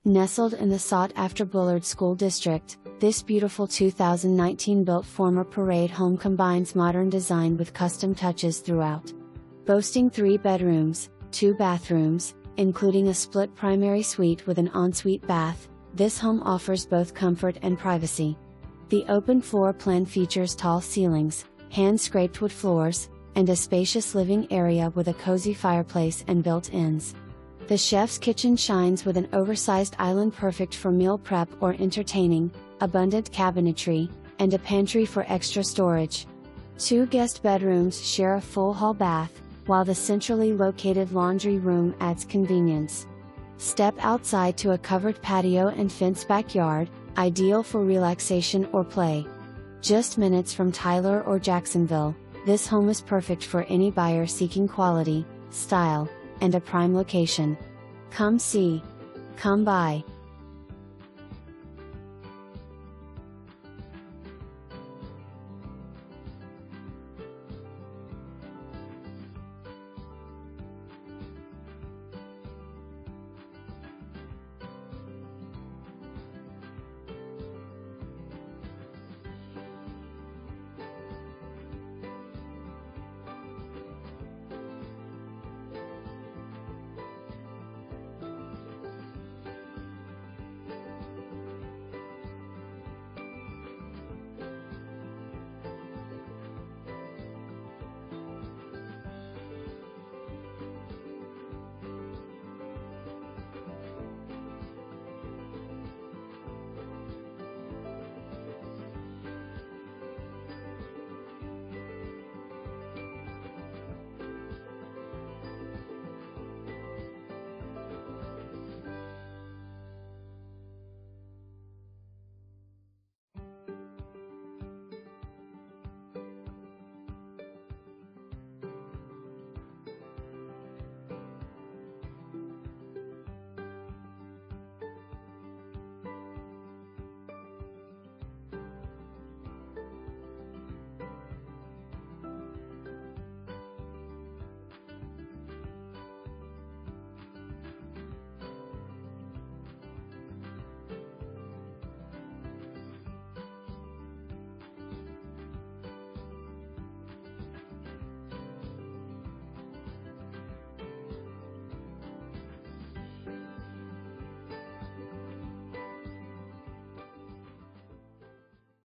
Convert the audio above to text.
Nestled in the sought-after Bullard School District, this beautiful 2019-built former parade home combines modern design with custom touches throughout. Boasting 3 bedrooms, 2 bathrooms, including a split primary suite with an ensuite bath, this home offers both comfort and privacy. The open floor plan features tall ceilings, hand-scraped wood floors, and a spacious living area with a cozy fireplace and built-ins. The chef's kitchen shines with an oversized island perfect for meal prep or entertaining, abundant cabinetry, and a pantry for extra storage. 2 guest bedrooms share a full hall bath, while the centrally located laundry room adds convenience. Step outside to a covered patio and fenced backyard, ideal for relaxation or play. Just minutes from Tyler or Jacksonville, this home is perfect for any buyer seeking quality, style, and a prime location. Come see. Come buy.